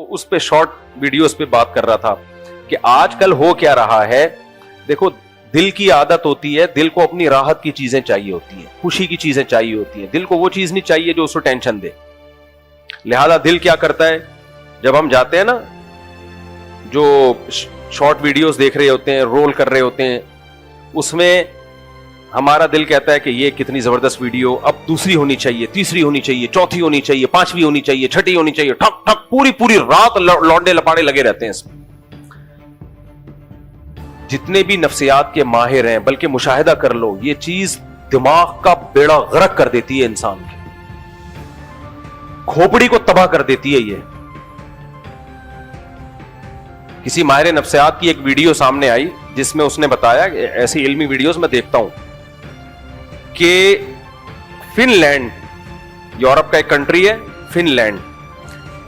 اس پہ short videos پہ بات کر رہا تھا کہ آج کل ہو کیا رہا ہے. دیکھو دل کی عادت ہوتی ہے, دل کو اپنی راحت کی چیزیں چاہیے ہوتی ہیں, خوشی کی چیزیں چاہیے ہوتی ہیں. دل کو وہ چیز نہیں چاہیے جو اس کو ٹینشن دے. لہذا دل کیا کرتا ہے, جب ہم جاتے ہیں نا, جو شارٹ ویڈیوز دیکھ رہے ہوتے ہیں, رول کر رہے ہوتے ہیں, اس میں ہمارا دل کہتا ہے کہ یہ کتنی زبردست ویڈیو, اب دوسری ہونی چاہیے, تیسری ہونی چاہیے, چوتھی ہونی چاہیے, پانچویں ہونی چاہیے, چھٹی ہونی چاہیے. ٹھک ٹھک پوری رات لونڈے لپاڑے لگے رہتے ہیں اس میں. جتنے بھی نفسیات کے ماہر ہیں, بلکہ مشاہدہ کر لو, یہ چیز دماغ کا بیڑا غرق کر دیتی ہے انسان کی, کھوپڑی کو تباہ کر دیتی ہے. یہ کسی ماہر نفسیات کی ایک ویڈیو سامنے آئی جس میں اس نے بتایا, ایسی علمی ویڈیوز میں دیکھتا ہوں, کہ فن لینڈ, یورپ کا ایک کنٹری ہے فن لینڈ,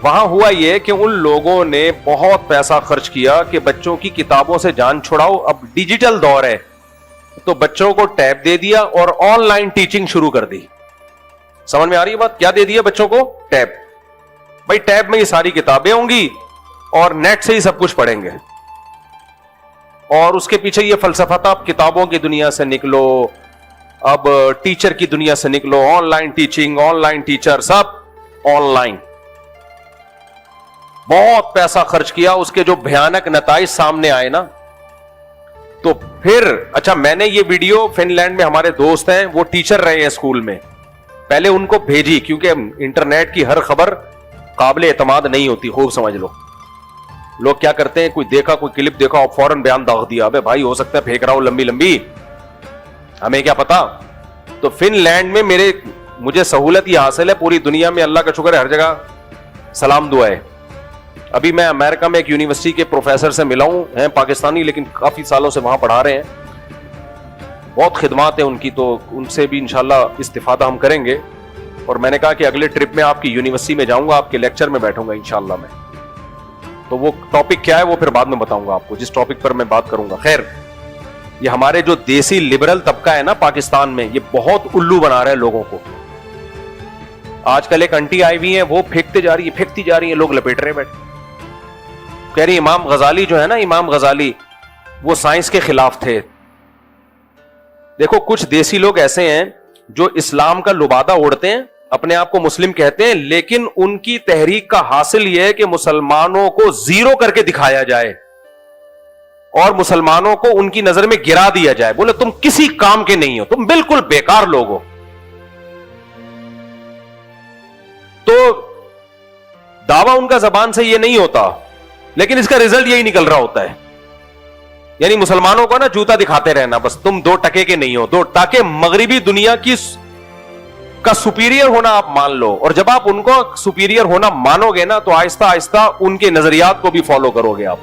وہاں ہوا یہ کہ ان لوگوں نے بہت پیسہ خرچ کیا کہ بچوں کی کتابوں سے جان چھڑاؤ, اب ڈیجیٹل دور ہے تو بچوں کو ٹیب دے دیا اور آن لائن ٹیچنگ شروع کر دی. سمجھ میں آ رہی ہے بات؟ کیا دے دیا بچوں کو؟ ٹیب. بھائی ٹیب میں یہ ساری کتابیں ہوں گی اور نیٹ سے ہی سب کچھ پڑھیں گے, اور اس کے پیچھے یہ فلسفہ تھا, اب کتابوں کی دنیا سے نکلو, اب ٹیچر کی دنیا سے نکلو, on line teaching, on line teacher, sub on line. بہت پیسہ خرچ کیا, اس کے جو بھیانک نتائج سامنے آئے نا, تو پھر اچھا میں نے یہ ویڈیو, فن لینڈ میں ہمارے دوست ہیں, وہ ٹیچر رہے ہیں اسکول میں, پہلے ان کو بھیجی, کیونکہ انٹرنیٹ کی ہر خبر قابل اعتماد نہیں ہوتی, خوب سمجھ لو. لوگ کیا کرتے ہیں, کوئی دیکھا, کوئی کلپ دیکھا اور فوراً بیان داغ دیا, ابے بھائی ہو سکتا ہے پھینک رہا ہوں لمبی, ہمیں کیا پتا. تو فن لینڈ میں مجھے سہولت یہ حاصل ہے, پوری دنیا میں اللہ کا شکر ہے, ہر جگہ سلام دعا ہے. ابھی میں امریکہ میں ایک یونیورسٹی کے پروفیسر سے ملا ہوں, ہیں پاکستانی لیکن کافی سالوں سے وہاں پڑھا رہے ہیں, بہت خدمات ہیں ان کی, تو ان سے بھی انشاءاللہ استفادہ ہم کریں گے. اور میں نے کہا کہ اگلے ٹرپ میں آپ کی یونیورسٹی میں جاؤں گا, آپ کے لیکچر میں بیٹھوں گا انشاءاللہ میں. تو وہ ٹاپک کیا ہے وہ پھر بعد میں بتاؤں گا آپ کو, جس ٹاپک پر میں بات کروں گا. خیر, یہ ہمارے جو دیسی لبرل طبقہ ہے نا پاکستان میں, یہ بہت الو بنا رہا ہے لوگوں کو. آج کل ایک انٹی آئی ہوئی ہیں, وہ پھینکتی جا رہی ہیں, لوگ لپیٹ رہے بیٹھے. کہہ رہی امام غزالی جو ہے نا, امام غزالی وہ سائنس کے خلاف تھے. دیکھو کچھ دیسی لوگ ایسے ہیں جو اسلام کا لبادہ اوڑھتے ہیں, اپنے آپ کو مسلم کہتے ہیں, لیکن ان کی تحریک کا حاصل یہ ہے کہ مسلمانوں کو زیرو کر کے دکھایا جائے اور مسلمانوں کو ان کی نظر میں گرا دیا جائے. بولے تم کسی کام کے نہیں ہو, تم بالکل بیکار لوگ ہو. تو دعویٰ ان کا زبان سے یہ نہیں ہوتا, لیکن اس کا رزلٹ یہی نکل رہا ہوتا ہے. یعنی مسلمانوں کو نا جوتا دکھاتے رہنا, بس تم 2 ٹکے کے نہیں ہو, تاکہ مغربی دنیا کا سپیریئر ہونا آپ مان لو. اور جب آپ ان کو سپیریئر ہونا مانو گے نا, تو آہستہ آہستہ ان کے نظریات کو بھی فالو کرو گے آپ.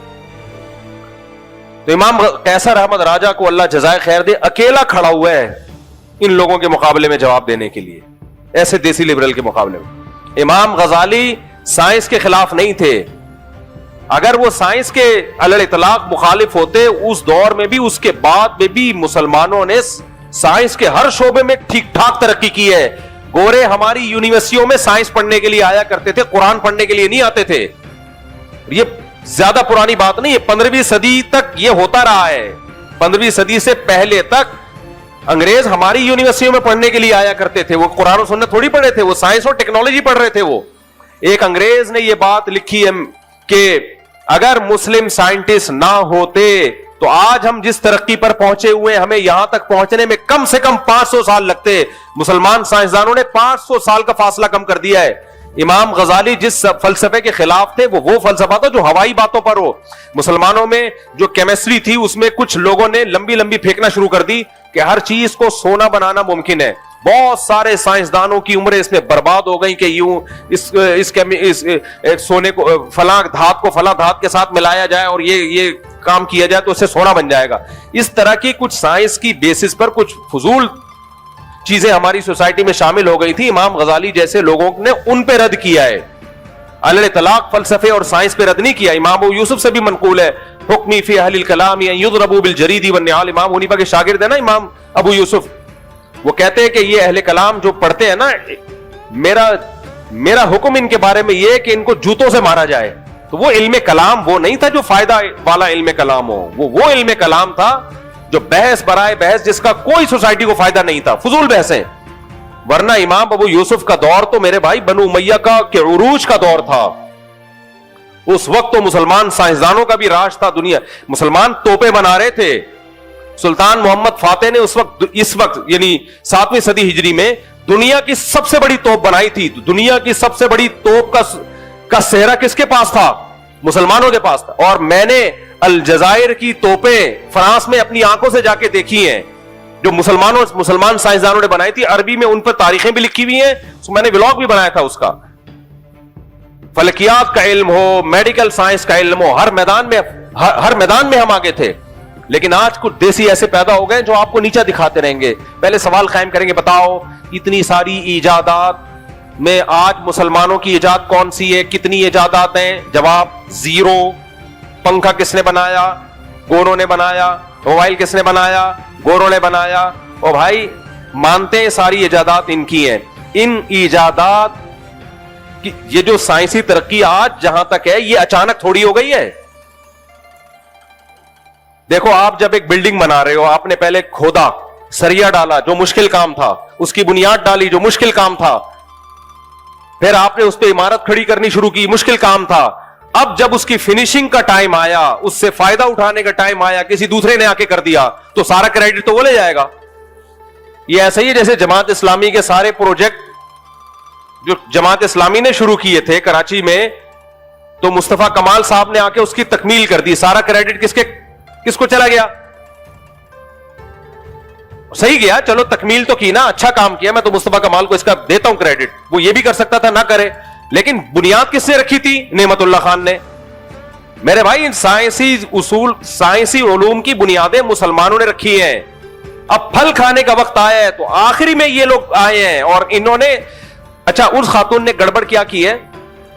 تو امام قیصر احمد راجہ کو اللہ جزائے خیر دے, اکیلا کھڑا ہوا ہے ان لوگوں کے مقابلے میں جواب دینے کے لیے, ایسے دیسی لبرل کے مقابلے میں. امام غزالی سائنس کے خلاف نہیں تھے. اگر وہ سائنس کے علی اطلاق مخالف ہوتے, اس دور میں بھی اس کے بعد میں بھی مسلمانوں نے سائنس کے ہر شعبے میں ٹھیک ٹھاک ترقی کی ہے. گورے ہماری یونیورسٹیوں میں سائنس پڑھنے کے لیے آیا کرتے تھے, قرآن پڑھنے کے لیے نہیں آتے تھے. یہ زیادہ پرانی بات نہیں ہے, 15ویں صدی تک یہ ہوتا رہا ہے. 15ویں صدی سے پہلے تک انگریز ہماری یونیورسٹیوں میں پڑھنے کے لیے آیا کرتے تھے. وہ قرآن و سنت تھوڑی پڑھے تھے, وہ سائنس اور ٹیکنالوجی پڑھ رہے تھے. وہ ایک انگریز نے یہ بات لکھی ہے کہ اگر مسلم سائنٹسٹ نہ ہوتے تو آج ہم جس ترقی پر پہنچے ہوئے, ہمیں یہاں تک پہنچنے میں کم سے کم 500 سال لگتے. مسلمان سائنسدانوں نے 500 سال کا فاصلہ کم کر دیا ہے. امام غزالی جس فلسفے کے خلاف تھے, وہ فلسفہ تھا جو ہوائی باتوں پر ہو. مسلمانوں میں جو کیمسٹری تھی, اس میں کچھ لوگوں نے لمبی پھینکنا شروع کر دی کہ ہر چیز کو سونا بنانا ممکن ہے. بہت سارے سائنسدانوں کی عمریں اس میں برباد ہو گئی کہ یوں اس سونے کو فلاں دھات کو فلاں دھات کے ساتھ ملایا جائے اور یہ کام کیا جائے تو اس سے سونا بن جائے گا. اس طرح کی کچھ سائنس کی بیسس پر کچھ فضول چیزیں ہماری سوسائٹی میں شامل ہو گئی تھی. امام غزالی جیسے لوگوں نے ان پہ رد کیا ہے, علی اطلاق فلسفے اور سائنس پہ رد نہیں کیا. امام ابو یوسف سے بھی منقول ہے, حکمی فی اہل الکلام یضربوا بالجرید والنعال. امام حنیفہ کے شاگرد ہیں نا امام ابو یوسف, وہ کہتے ہیں کہ یہ اہل کلام جو پڑھتے ہیں نا, میرا حکم ان کے بارے میں یہ کہ ان کو جوتوں سے مارا جائے. تو وہ علم کلام وہ نہیں تھا جو فائدہ والا علم کلام ہو, وہ علم کلام تھا جو بحث برائے بحث, جس کا کوئی سوسائٹی کو فائدہ نہیں تھا, فضول بحثیں. ورنہ امام ابو یوسف کا دور تو میرے بھائی بنو امیہ کا کہ عروج کا دور تھا. اس وقت تو مسلمان سائنسدانوں کا بھی راج تھا. دنیا مسلمان توپیں بنا رہے تھے. سلطان محمد فاتح نے اس وقت یعنی 7ویں صدی ہجری میں دنیا کی سب سے بڑی توپ بنائی تھی. دنیا کی سب سے بڑی توپ کا سہرا کس کے پاس تھا؟ مسلمانوں کے پاس تھا. اور میں نے الجزائر کی توپیں فرانس میں اپنی آنکھوں سے جا کے دیکھی ہیں جو مسلمان سائنسدانوں نے بنائی تھی. عربی میں ان پر تاریخیں بھی لکھی ہوئی ہیں, میں نے ولاگ بھی بنایا تھا اس کا. فلکیات کا علم ہو, میڈیکل سائنس کا علم ہو, ہر میدان میں ہم آگے تھے. لیکن آج کچھ دیسی ایسے پیدا ہو گئے جو آپ کو نیچا دکھاتے رہیں گے. پہلے سوال قائم کریں گے, بتاؤ اتنی ساری ایجادات میں آج مسلمانوں کی ایجاد کون سی ہے؟ کتنی ایجادات ہیں؟ جواب زیرو. پنکھا کس نے بنایا؟ گوروں نے بنایا. موبائل کس نے بنایا؟ گوروں نے بنایا. او بھائی مانتے ہیں ساری ایجادات ان کی ہیں. ان ایجادات کی یہ جو سائنسی ترقی آج جہاں تک ہے یہ اچانک تھوڑی ہو گئی ہے. دیکھو آپ جب ایک بلڈنگ بنا رہے ہو, آپ نے پہلے کھودا, سریا ڈالا جو مشکل کام تھا, اس کی بنیاد ڈالی جو مشکل کام تھا, پھر آپ نے اس پہ عمارت کھڑی کرنی شروع کی, مشکل کام تھا. اب جب اس کی فنیشنگ کا ٹائم آیا, اس سے فائدہ اٹھانے کا ٹائم آیا, کسی دوسرے نے آ کے کر دیا تو سارا کریڈٹ تو وہ لے جائے گا. یہ ایسا ہی ہے جیسے جماعت اسلامی کے سارے پروجیکٹ جو جماعت اسلامی نے شروع کیے تھے کراچی میں, تو مصطفیٰ کمال صاحب نے آ کے اس کی تکمیل کر دی. سارا کریڈٹ کس کو چلا گیا؟ صحیح گیا, چلو تکمیل تو کی نا, اچھا کام کیا, میں تو مصطفیٰ کمال کو اس کا دیتا ہوں کریڈٹ. وہ یہ بھی کر سکتا تھا نہ کرے, لیکن بنیاد کس نے رکھی تھی؟ نعمت اللہ خان نے. میرے بھائی ان سائنسی اصول, سائنسی علوم کی بنیادیں مسلمانوں نے رکھی ہیں. اب پھل کھانے کا وقت آیا ہے تو آخری میں یہ لوگ آئے ہیں اور انہوں نے, اچھا اس خاتون نے گڑبڑ کیا کی ہے؟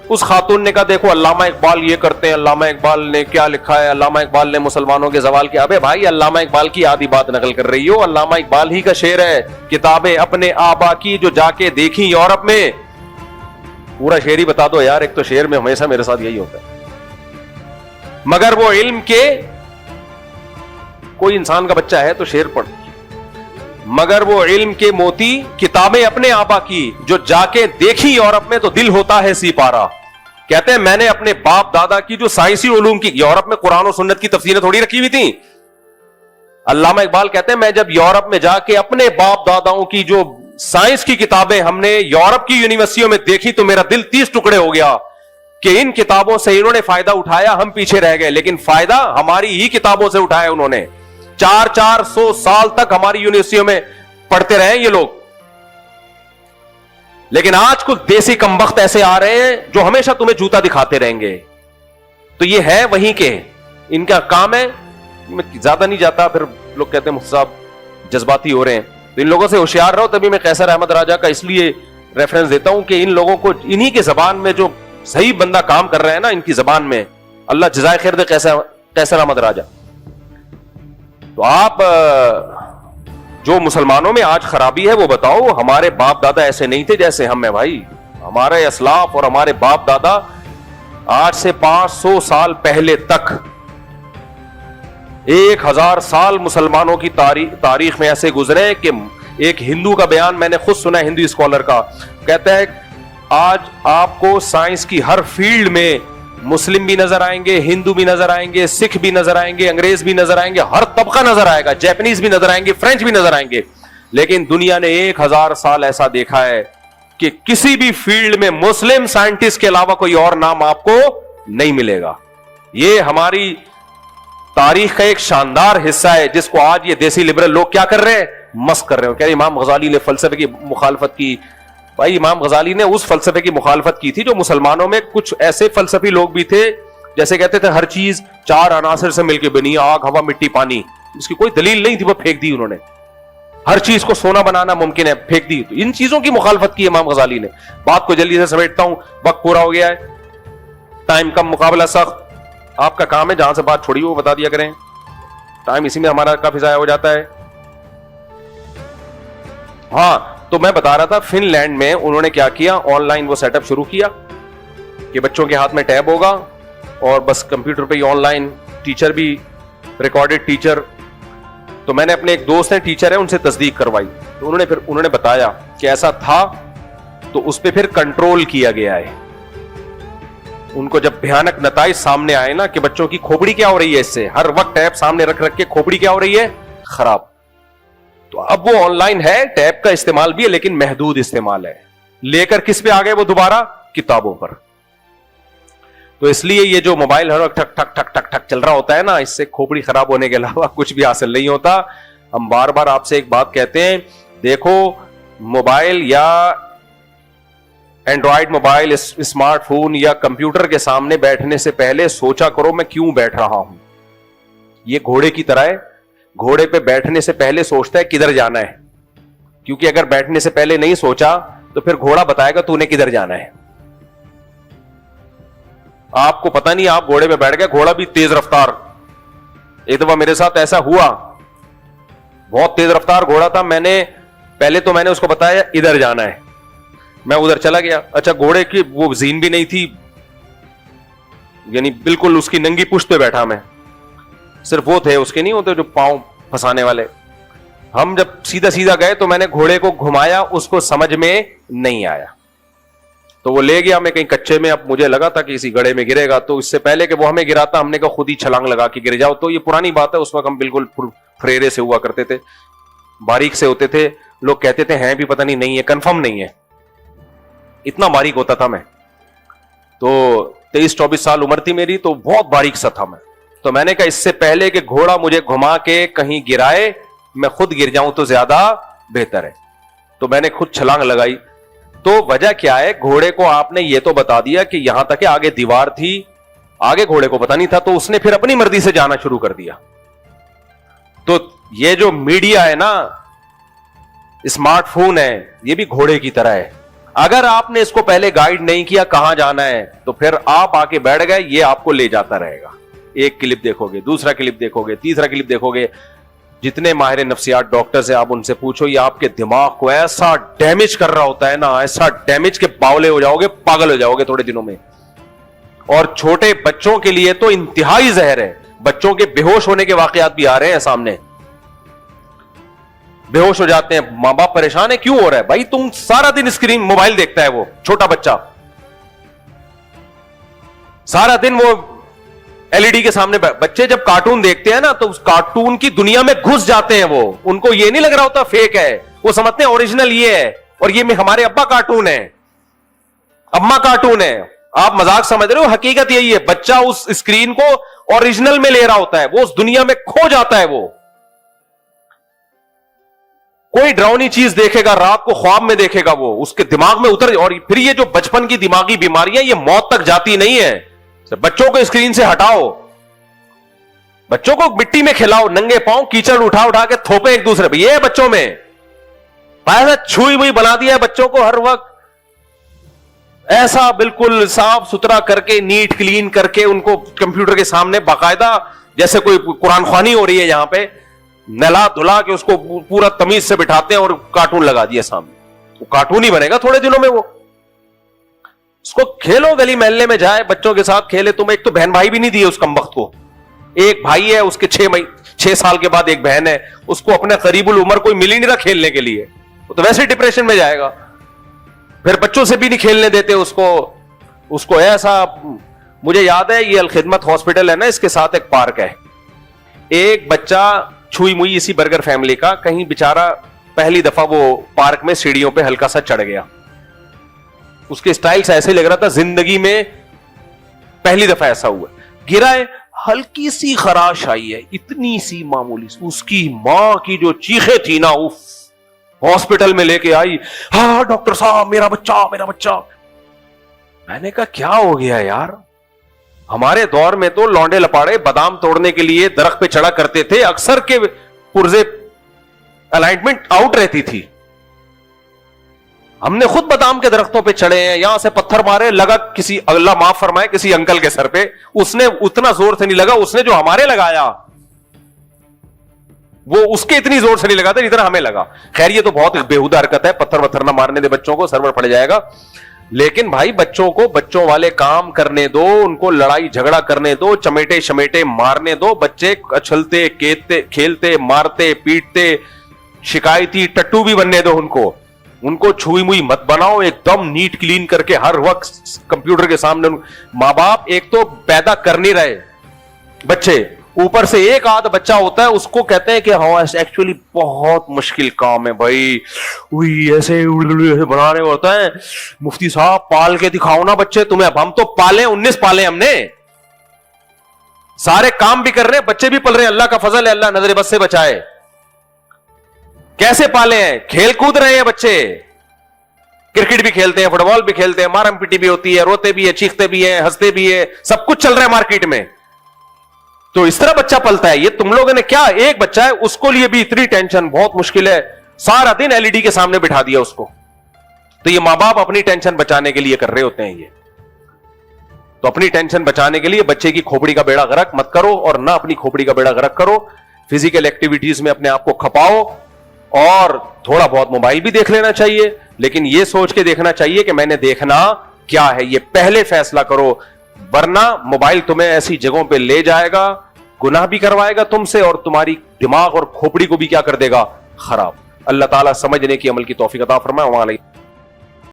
اس خاتون نے کہا دیکھو علامہ اقبال یہ کرتے ہیں, علامہ اقبال نے کیا لکھا ہے, علامہ اقبال نے مسلمانوں کے زوال کیا. ابے بھائی علامہ اقبال کی آدھی بات نقل کر رہی ہو, علامہ اقبال ہی کا شعر ہے, کتابیں اپنے آبا کی جو جا کے دیکھی یورپ میں. پورا شعر ہی بتا دو یار, ایک تو شعر میں ہمیشہ میرے ساتھ یہی ہوتا ہے. مگر وہ علم کے, کوئی انسان کا بچہ ہے تو شعر پڑھ, مگر وہ علم کے موتی کتابیں اپنے آبا کی جو جا کے دیکھی یورپ میں تو دل ہوتا ہے سی پارا. کہتے ہیں میں نے اپنے باپ دادا کی جو سائنسی علوم کی, یورپ میں قرآن و سنت کی تفسیریں تھوڑی رکھی ہوئی تھیں. علامہ اقبال کہتے ہیں میں جب یورپ میں جا کے اپنے باپ داداؤں کی جو سائنس کی کتابیں ہم نے یورپ کی یونیورسٹیوں میں دیکھی تو میرا دل 30 ٹکڑے ہو گیا کہ ان کتابوں سے انہوں نے فائدہ اٹھایا, ہم پیچھے رہ گئے. لیکن فائدہ ہماری ہی کتابوں سے اٹھایا انہوں نے. 400 سال تک ہماری یونیورسٹیوں میں پڑھتے رہے یہ لوگ. لیکن آج کچھ دیسی کمبخت ایسے آ رہے ہیں جو ہمیشہ تمہیں جوتا دکھاتے رہیں گے. تو یہ ہے وہیں کے, ان کا کام ہے. میں زیادہ نہیں جاتا, پھر لوگ کہتے ہیں مفتی صاحب جذباتی ہو رہے ہیں. تو ان لوگوں سے ہوشیار رہو. تبھی میں قیصر احمد راجہ کا اس لیے ریفرنس دیتا ہوں کہ ان لوگوں کو انہی کے زبان میں جو صحیح بندہ کام کر رہا ہے نا, ان کی زبان میں, اللہ جزائے خیر دے قیصر احمد راجہ. تو آپ جو مسلمانوں میں آج خرابی ہے وہ بتاؤ. ہمارے باپ دادا ایسے نہیں تھے جیسے ہم ہیں بھائی. ہمارے اسلاف اور ہمارے باپ دادا آج سے 500 سال پہلے تک 1000 سال مسلمانوں کی تاریخ میں ایسے گزرے کہ ایک ہندو کا بیان میں نے خود سنا ہے, ہندو اسکالر کا, کہتا ہے آج آپ کو سائنس کی ہر فیلڈ میں مسلم بھی نظر آئیں گے, ہندو بھی نظر آئیں گے, سکھ بھی نظر آئیں گے, انگریز بھی نظر آئیں گے, ہر طبقہ نظر آئے گا, جیپنیز بھی نظر آئیں گے, فرینچ بھی نظر آئیں گے. لیکن دنیا نے 1000 سال ایسا دیکھا ہے کہ کسی بھی فیلڈ میں مسلم سائنٹسٹ کے علاوہ کوئی اور نام آپ کو نہیں ملے گا. یہ ہماری تاریخ کا ایک شاندار حصہ ہے جس کو آج یہ دیسی لبرل لوگ کیا کر رہے ہیں, مسخ کر رہے ہیں. کہہ رہے امام غزالی نے فلسفے کی مخالفت کی. بھائی امام غزالی نے اس فلسفے کی مخالفت کی تھی جو مسلمانوں میں کچھ ایسے فلسفی لوگ بھی تھے جیسے کہتے تھے ہر چیز 4 عناصر سے مل کے بنی, آگ ہوا مٹی پانی. اس کی کوئی دلیل نہیں تھی, وہ پھینک دی انہوں نے. ہر چیز کو سونا بنانا ممکن ہے, پھینک دی. تو ان چیزوں کی مخالفت کی امام غزالی نے. بات کو جلدی سے سمیٹتا ہوں, وقت پورا ہو گیا ہے, ٹائم کم, مقابلہ سخت. آپ کا کام ہے جہاں سے بات چھوڑی وہ بتا دیا کریں, ٹائم اسی میں ہمارا کافی ضائع ہو جاتا ہے. ہاں تو میں بتا رہا تھا فن لینڈ میں انہوں نے کیا کیا, آن لائن وہ سیٹ اپ شروع کیا کہ بچوں کے ہاتھ میں ٹیب ہوگا, اور بس کمپیوٹر پہ ہی آن لائن ٹیچر بھی ریکارڈڈ ٹیچر. تو میں نے اپنے ایک دوست ہیں ٹیچر ہے ان سے تصدیق کروائی, تو انہوں نے بتایا کہ ایسا تھا, تو اس پہ پھر کنٹرول کیا گیا ہے. ان کو جب بھیانک نتائج سامنے آئے نا کہ بچوں کی کھوپڑی کیا ہو رہی ہے اس سے, ہر وقت ٹیب سامنے رکھ کے کھوپڑی کیا ہو رہی ہے, خراب. تو اب وہ آن لائن ہے, ٹیب کا استعمال بھی ہے لیکن محدود استعمال ہے. لے کر کس پہ آ گئے وہ دوبارہ, کتابوں پر. تو اس لیے یہ جو موبائل ہر وقت ٹھک ٹھک ٹھک ٹھک ٹھک چل رہا ہوتا ہے نا, اس سے کھوپڑی خراب ہونے کے علاوہ کچھ بھی حاصل نہیں ہوتا. ہم بار بار آپ سے ایک بات کہتے ہیں, دیکھو موبائل یا اینڈرائڈ موبائل, اسمارٹ فون یا کمپیوٹر کے سامنے بیٹھنے سے پہلے سوچا کرو میں کیوں بیٹھ رہا ہوں. یہ گھوڑے کی طرح ہے, گھوڑے پہ بیٹھنے سے پہلے سوچتا ہے کدھر جانا ہے, کیونکہ اگر بیٹھنے سے پہلے نہیں سوچا تو پھر گھوڑا بتائے گا تو نے کدھر جانا ہے. آپ کو پتا نہیں, آپ گھوڑے پہ بیٹھ گئے, گھوڑا بھی تیز رفتار. ایک دفعہ میرے ساتھ ایسا ہوا, بہت تیز رفتار گھوڑا تھا. میں نے اس کو بتایا ادھر جانا ہے, میں ادھر چلا گیا. اچھا گھوڑے کی وہ زین بھی نہیں تھی, یعنی بالکل اس کی ننگی پشت پہ بیٹھا میں, صرف وہ تھے اس کے نہیں ہوتے جو پاؤں پھنسانے والے. ہم جب سیدھا سیدھا گئے تو میں نے گھوڑے کو گھمایا, اس کو سمجھ میں نہیں آیا تو وہ لے گیا میں کہیں کچے میں. اب مجھے لگا تھا کہ اسی گڑھے میں گرے گا, تو اس سے پہلے کہ وہ ہمیں گراتا ہم نے کہا خود ہی چھلانگ لگا کے گر جاؤ. تو یہ پرانی بات ہے, اس وقت ہم بالکل فریرے سے ہوا کرتے تھے, باریک سے ہوتے تھے. لوگ کہتے تھے ہیں بھی پتہ نہیں ہے, کنفرم نہیں ہے, اتنا باریک ہوتا تھا میں. تو 23-24 سال عمر تھی میری, تو بہت باریک سا تھا میں. تو میں نے کہا اس سے پہلے کہ گھوڑا مجھے گھما کے کہیں گرائے, میں خود گر جاؤں تو زیادہ بہتر ہے. تو میں نے خود چھلانگ لگائی. تو وجہ کیا ہے, گھوڑے کو آپ نے یہ تو بتا دیا کہ یہاں تک آگے دیوار تھی, آگے گھوڑے کو پتا نہیں تھا, تو اس نے پھر اپنی مرضی سے جانا شروع کر دیا. تو یہ جو میڈیا ہے نا, اسمارٹ فون ہے, یہ بھی گھوڑے کی طرح ہے. اگر آپ نے اس کو پہلے گائیڈ نہیں کیا کہاں جانا ہے, تو پھر آپ آ کے بیٹھ گئے, یہ آپ کو لے جاتا رہے گا. ایک کلپ دیکھو گے, دوسرا کلپ دیکھو گے, تیسرا کلپ دیکھو گے. جتنے ماہر نفسیات ڈاکٹر سے آپ ان سے پوچھو, یہ آپ کے دماغ کو ایسا ڈیمیج کر رہا ہوتا ہے نا, ایسا ڈیمیج کہ باولے ہو جاؤ گے, پاگل ہو جاؤ گے تھوڑے دنوں میں. اور چھوٹے بچوں کے لیے تو انتہائی زہر ہے. بچوں کے بے ہوش ہونے کے واقعات بھی آ رہے ہیں سامنے, بے ہوش ہو جاتے ہیں. ماں باپ پریشان ہے, کیوں ہو رہا ہے بھائی, تم سارا دن اسکرین موبائل دیکھتا ہے وہ چھوٹا بچہ, سارا دن وہ ایل ای ڈی کے سامنے. بچے جب کارٹون دیکھتے ہیں نا تو اس کارٹون کی دنیا میں گھس جاتے ہیں. وہ ان کو یہ نہیں لگ رہا ہوتا فیک ہے, وہ سمجھتے ہیں اوریجنل یہ ہے, اور یہ میں ہمارے ابا کارٹون ہے, اما کارٹون ہے. آپ مذاق سمجھ رہے ہو, حقیقت یہی ہے. بچہ اس اسکرین کو اوریجنل میں لے رہا ہوتا ہے, وہ اس دنیا میں کھو جاتا ہے. وہ کوئی ڈراؤنی چیز دیکھے گا, رات کو خواب میں دیکھے گا, وہ اس کے دماغ میں اتر. اور پھر یہ جو بچپن کی دماغی بیماریاں, یہ موت تک جاتی نہیں ہے. بچوں کو اسکرین سے ہٹاؤ, بچوں کو مٹی میں کھلاؤ, ننگے پاؤں کیچڑ اٹھا اٹھا کے تھوپے ایک دوسرے پہ. یہ بچوں میں ایسا چھوئی ہوئی بنا دیا ہے بچوں کو, ہر وقت ایسا بالکل صاف ستھرا کر کے, نیٹ کلین کر کے ان کو کمپیوٹر کے سامنے باقاعدہ جیسے کوئی قرآن خوانی ہو رہی ہے یہاں پہ, نلا دھلا کے اس کو پورا تمیز سے بٹھاتے ہیں اور کارٹون لگا دیا سامنے. وہ کارٹون ہی بنے گا تھوڑے دنوں میں. وہ اس کو کھیلو, گلی محلے میں جائے بچوں کے ساتھ کھیلے. تم ایک تو بہن بھائی بھی نہیں دیے اس کمبخت کو, ایک بھائی ہے اس کے 6 سال کے بعد ایک بہن ہے, اس کو اپنے قریب العمر کوئی مل ہی نہیں رہا کھیلنے کے لیے, وہ تو ویسے ڈپریشن میں جائے گا. پھر بچوں سے بھی نہیں کھیلنے دیتے اس کو ایسا. مجھے یاد ہے یہ الخدمت ہاسپٹل ہے نا, اس کے ساتھ ایک پارک ہے. ایک بچہ چھوئی موئی اسی برگر فیملی کا, کہیں بےچارا پہلی دفعہ وہ پارک میں سیڑھیوں پہ ہلکا سا چڑھ گیا. اس کے اسٹائل سے ایسے لگ رہا تھا زندگی میں پہلی دفعہ ایسا ہوا. گرا ہے, ہلکی سی خراش آئی ہے, اتنی سی معمولی. اس کی ماں کی جو چیخیں تھی نا, ہاسپٹل میں لے کے آئی, ہاں ڈاکٹر صاحب میرا بچہ میرا بچہ. میں نے کہا کیا ہو گیا یار, ہمارے دور میں تو لونڈے لپاڑے بادام توڑنے کے لیے درخت پہ چڑھا کرتے تھے, اکثر کے پرزے الائنمنٹ آؤٹ رہتی تھی. ہم نے خود بادام کے درختوں پہ چڑھے ہیں, یہاں سے پتھر مارے, لگا کسی, اللہ معاف فرمائے, کسی انکل کے سر پہ. اس نے اتنا زور سے نہیں لگا, اس نے جو ہمارے لگایا وہ اس کے اتنی زور سے نہیں لگا تھا جتنا ہمیں لگا. خیر یہ تو بہت بےہودہ حرکت ہے, پتھر وتھر نہ مارنے دے بچوں کو, سرور پڑ جائے گا. لیکن بھائی بچوں کو بچوں والے کام کرنے دو, ان کو لڑائی جھگڑا کرنے دو, چمیٹے شمیٹے مارنے دو. بچے اچھلتے کھیلتے مارتے پیٹتے شکایتی ٹٹو بھی بننے دو. ان کو چھوئی موئی مت بناؤ, ایک دم نیٹ کلین کر کے ہر وقت کمپیوٹر کے سامنے. ماں باپ ایک تو پیدا کر نہیں رہے بچے, اوپر سے ایک آدھ بچہ ہوتا ہے اس کو کہتے ہیں کہ ہاں ایکچولی بہت مشکل کام ہے بھائی, ایسے بنانے ہوتا ہے. مفتی صاحب پال کے دکھاؤ نا بچے تمہیں. اب ہم تو پالے 19 پالے ہم نے, سارے کام بھی کر رہے ہیں, بچے بھی پل رہے ہیں. اللہ کا فضل ہے, اللہ نظر بد سے بچائے. کیسے پالے ہیں؟ کھیل کود رہے ہیں بچے, کرکٹ بھی کھیلتے ہیں, فٹ بال بھی کھیلتے ہیں, مارم پیٹی بھی ہوتی ہے, روتے بھی ہے, چیختے بھی ہیں, ہنستے بھی ہیں, سب کچھ چل رہا ہے مارکیٹ میں. تو اس طرح بچہ پلتا ہے. یہ تم لوگوں نے کیا, ایک بچہ ہے اس کو لیے بھی اتنی ٹینشن, بہت مشکل ہے. سارا دن LED کے سامنے بٹھا دیا اس کو. تو یہ ماں باپ اپنی ٹینشن بچانے کے لیے کر رہے ہوتے ہیں. یہ تو اپنی ٹینشن بچانے کے لیے بچے کی کھوپڑی کا بیڑا غرق مت کرو, اور نہ اپنی کھوپڑی کا بیڑا غرق کرو. فزیکل ایکٹیویٹیز میں اپنے آپ کو کھپاؤ, اور تھوڑا بہت موبائل بھی دیکھ لینا چاہیے, لیکن یہ سوچ کے دیکھنا چاہیے کہ میں نے دیکھنا کیا ہے. یہ پہلے فیصلہ کرو, ورنہ موبائل تمہیں ایسی جگہوں پہ لے جائے گا, گناہ بھی کروائے گا تم سے, اور تمہاری دماغ اور کھوپڑی کو بھی کیا کر دے گا, خراب. اللہ تعالیٰ سمجھنے کی عمل کی توفیق عطا فرمائے. وعلیکم